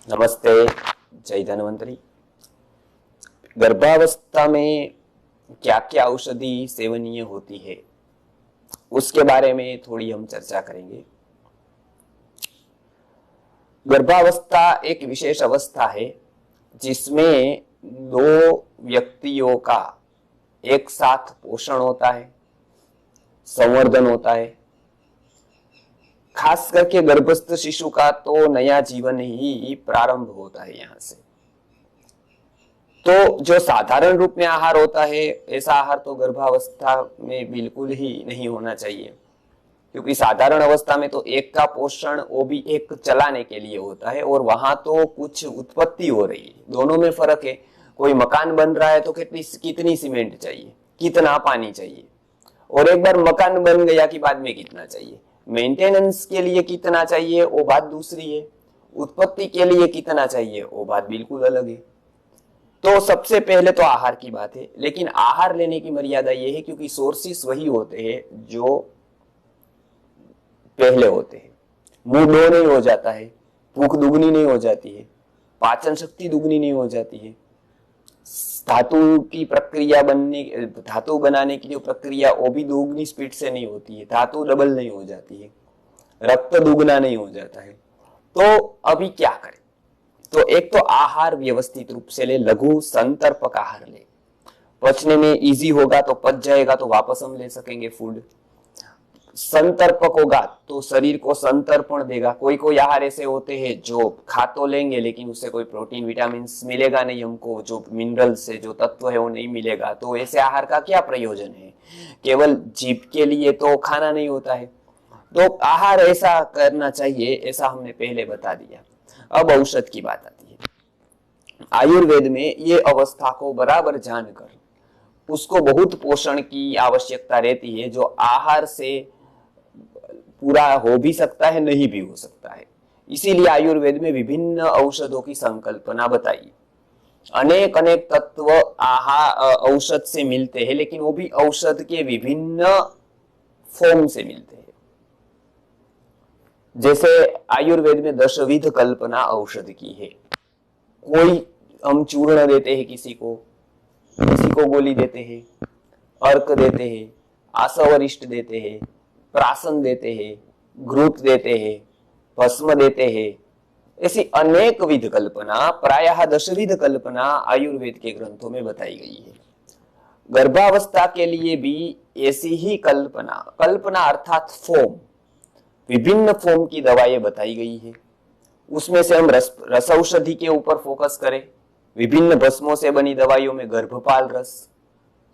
नमस्ते। जय धन्वंतरी। गर्भावस्था में क्या क्या औषधि सेवनीय होती है उसके बारे में थोड़ी हम चर्चा करेंगे। गर्भावस्था एक विशेष अवस्था है जिसमें दो व्यक्तियों का एक साथ पोषण होता है, संवर्धन होता है। खास करके गर्भस्थ शिशु का तो नया जीवन ही प्रारंभ होता है यहाँ से। तो जो साधारण रूप में आहार होता है, ऐसा आहार तो गर्भावस्था में बिल्कुल ही नहीं होना चाहिए, क्योंकि साधारण अवस्था में तो एक का पोषण वो भी एक चलाने के लिए होता है, और वहां तो कुछ उत्पत्ति हो रही है। दोनों में फर्क है। कोई मकान बन रहा है तो कितनी सीमेंट चाहिए, कितना पानी चाहिए, और एक बार मकान बन गया कि बाद में कितना चाहिए। मेंटेनेंस के लिए कितना चाहिए वो बात दूसरी है, उत्पत्ति के लिए कितना चाहिए वो बात बिल्कुल अलग है। तो सबसे पहले तो आहार की बात है, लेकिन आहार लेने की मर्यादा यह है क्योंकि सोर्सेस वही होते हैं जो पहले होते हैं। मुंह दो नहीं हो जाता है, भूख दुगनी नहीं हो जाती है, पाचन शक्ति दुगनी नहीं हो जाती है, धातु की प्रक्रिया बनने, धातु बनाने की जो प्रक्रिया वो भी दुगनी स्पीड से नहीं होती है, धातु डबल नहीं हो जाती है, रक्त दुगना नहीं हो जाता है। तो अभी क्या करें? तो एक तो आहार व्यवस्थित रूप से ले, लघु संतर्पक आहार ले। पचने में इजी होगा तो पच जाएगा, तो वापस हम ले सकेंगे फूड। संतर्पक होगा तो शरीर को संतर्पण देगा। कोई कोई आहार ऐसे होते हैं जो खा तो लेंगे लेकिन उससे कोई प्रोटीन विटामिन मिलेगा नहीं हमको, जो मिनरल से जो तत्व है वो नहीं मिलेगा। तो ऐसे आहार का क्या प्रयोजन है? केवल जीभ के लिए तो खाना नहीं होता है। तो आहार ऐसा करना चाहिए, ऐसा हमने पहले बता दिया। अब औषध की बात आती है। आयुर्वेद में ये अवस्था को बराबर जानकर उसको बहुत पोषण की आवश्यकता रहती है, जो आहार से पूरा हो भी सकता है, नहीं भी हो सकता है। इसीलिए आयुर्वेद में विभिन्न औषधों की संकल्पना बताई। अनेक अनेक तत्व आहार औषध से मिलते हैं, लेकिन वो भी औषध के विभिन्न फॉर्म से मिलते हैं। जैसे आयुर्वेद में 10 विध कल्पना औषध की है। कोई हम चूर्ण देते हैं, किसी को गोली देते हैं, अर्क देते हैं, आसवरिष्ट देते हैं, प्राशन देते हैं, घृत देते हैं, भस्म देते हैं। ऐसी अनेक विध कल्पना, प्रायः 10 विध कल्पना आयुर्वेद के ग्रंथों में बताई गई है। गर्भावस्था के लिए भी ऐसी ही कल्पना अर्थात फॉर्म, विभिन्न फॉर्म की दवाएं बताई गई है। उसमें से हम रस औषधि के ऊपर फोकस करें। विभिन्न भस्मों से बनी दवाइयों में गर्भपाल रस,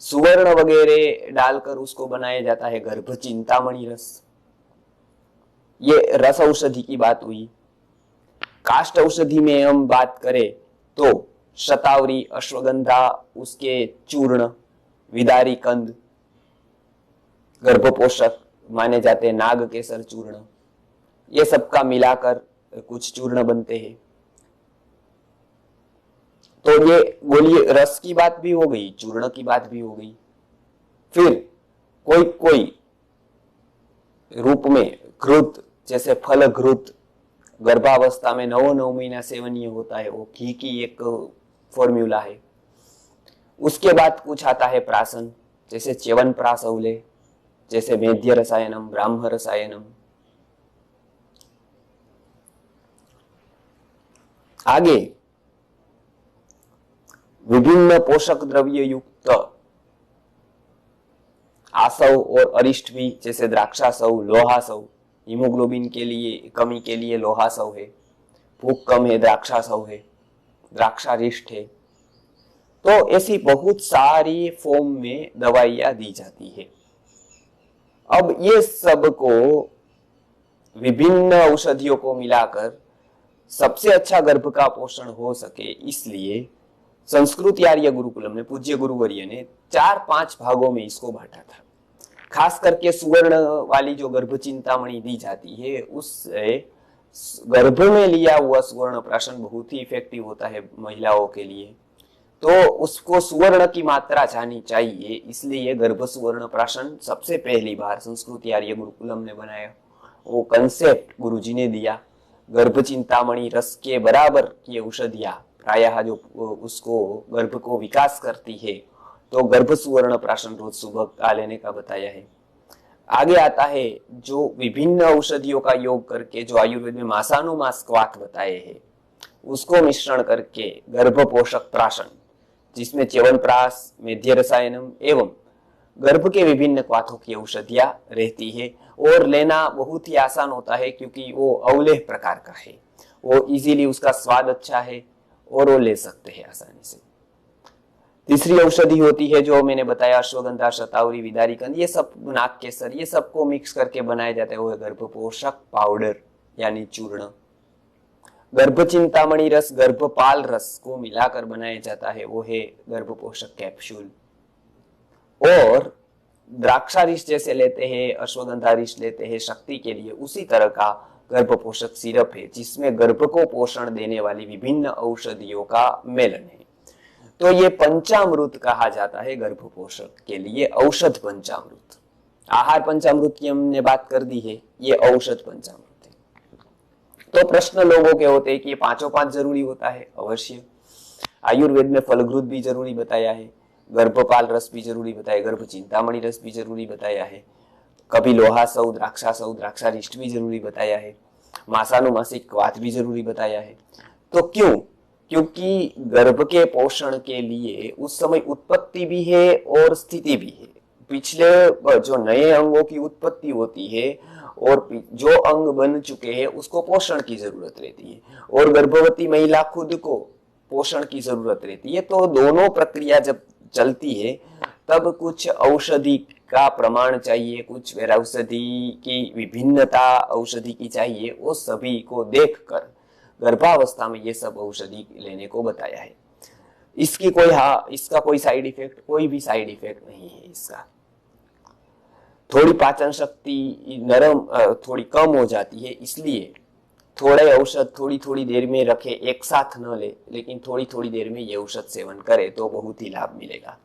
सुवर्ण वगैरह डालकर उसको बनाया जाता है गर्भ चिंतामणि रस। ये रस औषधि की बात हुई। काष्ठ औषधि में हम बात करें तो शतावरी, अश्वगंधा, उसके चूर्ण, विदारी कंद गर्भपोषक माने जाते हैं, नाग केसर चूर्ण, ये सबका मिलाकर कुछ चूर्ण बनते हैं। तो ये गोली रस की बात भी हो गई, चूर्ण की बात भी हो गई। फिर कोई कोई रूप में घृत, जैसे फल घृत गर्भावस्था में 9 महीना सेवनीय होता है, वो घी की एक फॉर्मूला है। उसके बाद कुछ आता है प्राशन, जैसे च्यवनप्राश औले, जैसे मेध्य रसायनम, ब्राह्म रसायनम। आगे विभिन्न पोषक द्रव्य युक्त आसव और अरिष्ट भी, जैसे द्राक्षासव, लोहासव। हीमोग्लोबिन के लिए कमी के लिए लोहासव है, भूख कम है द्राक्षासव है, द्राक्षारिष्ट है। तो ऐसी बहुत सारी फॉर्म में दवाइयां दी जाती है। अब ये सब को विभिन्न औषधियों को मिलाकर सबसे अच्छा गर्भ का पोषण हो सके, इसलिए संस्कृत आर्य गुरुकुलम ने, पूज्य गुरुवर्य ने 4-5 भागों में इसको बांटा था। खास करके सुवर्ण वाली जो गर्भ चिंतामणि दी जाती है, उससे गर्भ में लिया हुआ सुवर्ण प्राशन बहुत ही इफेक्टिव होता है महिलाओं के लिए। तो उसको सुवर्ण की मात्रा जानी चाहिए, इसलिए गर्भ सुवर्ण प्राशन सबसे पहली बार संस्कृत आर्य गुरुकुलम ने बनाया। वो कंसेप्ट गुरुजी ने दिया, गर्भ चिंतामणि रस के बराबर की औषधियां प्रायः जो उसको गर्भ को विकास करती है, तो गर्भ सुवर्ण प्राशन रोज सुबह का लेने का बताया है। आगे आता है जो विभिन्न औषधियों का योग करके जो आयुर्वेद में मासानुमास क्वाथ बताए हैं, उसको मिश्रण करके गर्भ पोषक प्राशन, जिसमें च्यवनप्राश, मेध्य रसायनम एवं गर्भ के विभिन्न क्वाथों की औषधियां रहती है, और लेना बहुत ही आसान होता है क्योंकि वो अवलेह प्रकार का है, वो इजीली उसका स्वाद अच्छा है और वो ले सकते हैं आसानी से। तीसरी औषधि होती है जो मैंने बताया, अश्वगंधा, शतावरी, विदारी कंद, ये सब नाग केसर, ये सबको मिक्स करके बनाया जाता है, वो है गर्भ पोषक पाउडर यानी चूर्ण। गर्भ चिंतामणि रस, गर्भपाल रस को मिलाकर बनाया जाता है, वो है गर्भ पोषक कैप्सूल। और द्राक्षारिश जैसे लेते हैं, अश्वगंधारिश लेते हैं शक्ति के लिए, उसी तरह का गर्भ पोषक सिरप है जिसमें गर्भ को पोषण देने वाली विभिन्न औषधियों का मेलन है। तो ये पंचामृत कहा जाता है गर्भ पोषक के लिए, औषध पंचामृत। आहार पंचामृत की हमने बात कर दी है, ये औषध पंचामृत है। तो प्रश्न लोगों के होते हैं कि ये पांचों पांच जरूरी होता है? अवश्य। आयुर्वेद में फलघृत भी जरूरी बताया है, गर्भपाल रस भी जरूरी बताया, गर्भ चिंतामणि रस भी जरूरी बताया है, कभी लोहा सौ, द्राक्षा सौ, द्राक्षारिष्ट भी जरूरी बताया है, मासानुमासिक क्वाथ भी जरूरी बताया है। तो क्यों? क्योंकि गर्भ के पोषण के लिए उस समय उत्पत्ति भी है और स्थिति भी है। पिछले जो नए अंगों की उत्पत्ति होती है और जो अंग बन चुके हैं उसको पोषण की जरूरत रहती है, और गर्भवती महिला खुद को पोषण की जरूरत रहती है। तो दोनों प्रक्रिया जब चलती है तब कुछ औषधि का प्रमाण चाहिए, कुछ औषधि की विभिन्नता औषधि की चाहिए, वो सभी को देखकर गर्भावस्था में ये सब औषधि लेने को बताया है। इसका कोई साइड इफेक्ट, कोई भी साइड इफेक्ट नहीं है इसका। थोड़ी पाचन शक्ति थोड़ी कम हो जाती है, इसलिए थोड़े औषध थोड़ी थोड़ी देर में रखे, एक साथ न ले, लेकिन थोड़ी थोड़ी देर में ये औषध सेवन करे तो बहुत ही लाभ मिलेगा।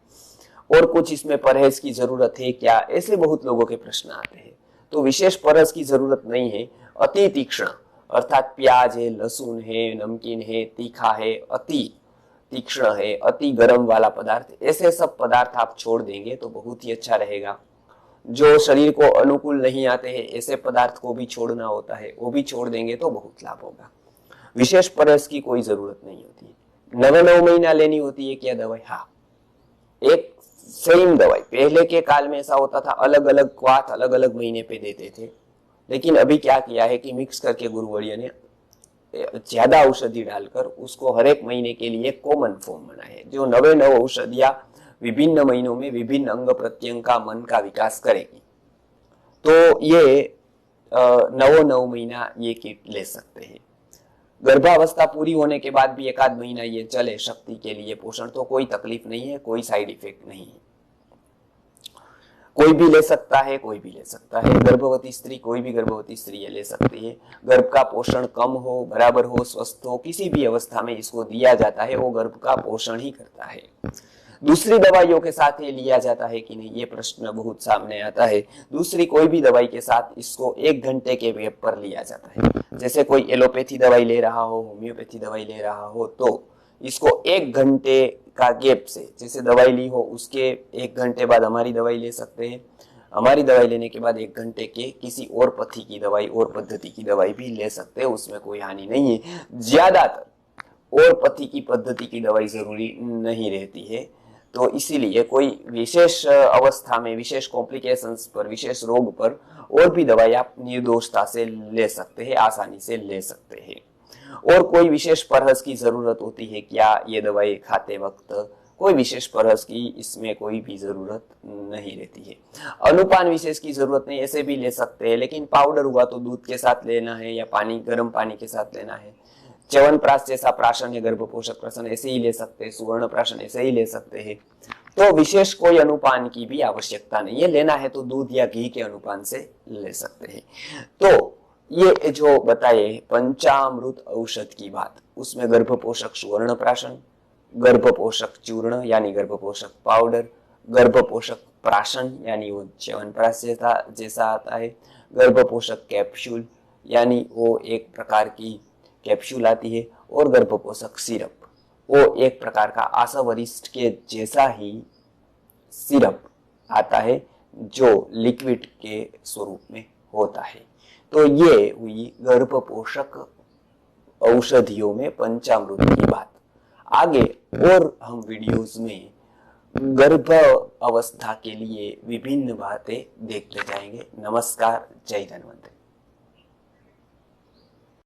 और कुछ इसमें परहेज की जरूरत है क्या, ऐसे बहुत लोगों के प्रश्न आते हैं। तो विशेष परहेज की जरूरत नहीं है। अति तीक्ष्ण अर्थात प्याज है, लहसुन है, नमकीन है, तीखा है, अति तीक्ष्ण है, अति गर्म वाला पदार्थ, ऐसे सब पदार्थ आप छोड़ देंगे तो बहुत ही अच्छा रहेगा। जो शरीर को अनुकूल नहीं आते हैं ऐसे पदार्थ को भी छोड़ना होता है, वो भी छोड़ देंगे तो बहुत लाभ होगा। विशेष परहेज की कोई जरूरत नहीं होती। 9 महीना लेनी होती है क्या दवाई? हाँ, एक सेम दवाई। पहले के काल में ऐसा होता था, अलग अलग क्वाथ अलग अलग महीने पे देते थे, लेकिन अभी क्या किया है कि मिक्स करके गुरुवर्य ने ज्यादा औषधि डालकर उसको हर एक महीने के लिए कॉमन फॉर्म बनाया है, जो 9 औषधियां विभिन्न महीनों में विभिन्न अंग प्रत्यंग का मन का विकास करेगी। तो ये 9 महीना ये किट ले सकते हैं। गर्भावस्था पूरी होने के बाद भी 1 महीना ये चले शक्ति के लिए पोषण, तो कोई तकलीफ नहीं है, कोई साइड इफेक्ट नहीं है। कोई भी ले सकता है, कोई भी ले सकता है। गर्भवती स्त्री, कोई भी गर्भवती स्त्री ये ले सकती है। गर्भ का पोषण कम हो, बराबर हो, स्वस्थ हो, किसी भी अवस्था में इसको दिया जाता है, वो गर्भ का पोषण ही करता है। दूसरी दवाइयों के साथ ये लिया जाता है कि नहीं, ये प्रश्न बहुत सामने आता है। दूसरी कोई भी दवाई के साथ इसको 1 घंटे के गैप पर लिया जाता है। जैसे कोई एलोपैथी दवाई ले रहा हो, होम्योपैथी दवाई ले रहा हो, तो इसको 1 घंटे का गैप से, जैसे दवाई ली हो उसके 1 घंटे बाद हमारी दवाई ले सकते हैं, हमारी दवाई लेने के बाद 1 घंटे के किसी और पथी की दवाई और पद्धति की दवाई भी ले सकते हैं, उसमें कोई हानि नहीं है। ज्यादातर और पथी की पद्धति की दवाई जरूरी नहीं रहती है, तो इसीलिए कोई विशेष अवस्था में, विशेष कॉम्प्लिकेशंस पर, विशेष रोग पर और भी दवाई आप निर्दोषता से ले सकते हैं, आसानी से ले सकते हैं। और कोई विशेष परहेज की जरूरत होती है क्या? ये दवाई खाते वक्त कोई विशेष परहेज की इसमें कोई भी जरूरत नहीं रहती है। अनुपान विशेष की जरूरत नहीं, ऐसे भी ले सकते हैं, लेकिन पाउडर हुआ तो दूध के साथ लेना है या पानी, गर्म पानी के साथ लेना है। च्यवनप्राश जैसा प्राशन है, गर्भ पोषक प्राशन, ऐसे ही ले सकते हैं। सुवर्ण प्राशन ऐसे ही ले सकते हैं। तो विशेष कोई अनुपान की भी आवश्यकता नहीं है। लेना है तो दूध या घी के अनुपान से ले सकते हैं। तो ये जो बताए पंचामृत औषध की बात, उसमें गर्भ पोषक सुवर्ण प्राशन, गर्भ पोषक चूर्ण यानी गर्भ पोषक पाउडर, गर्भ पोषक प्राशन यानी वो च्यवनप्राश जैसा आता है, गर्भ पोषक कैप्सूल, यानी वो एक प्रकार की कैप्सूल आती है, और गर्भपोषक सिरप वो एक प्रकार का आशा वरिष्ठ के जैसा ही सिरप आता है जो लिक्विड के स्वरूप में होता है। तो ये हुई गर्भपोषक औषधियों में पंचामृत की बात। आगे और हम वीडियोस में गर्भ अवस्था के लिए विभिन्न बातें देखते जाएंगे। नमस्कार, जय धन्वंतरि।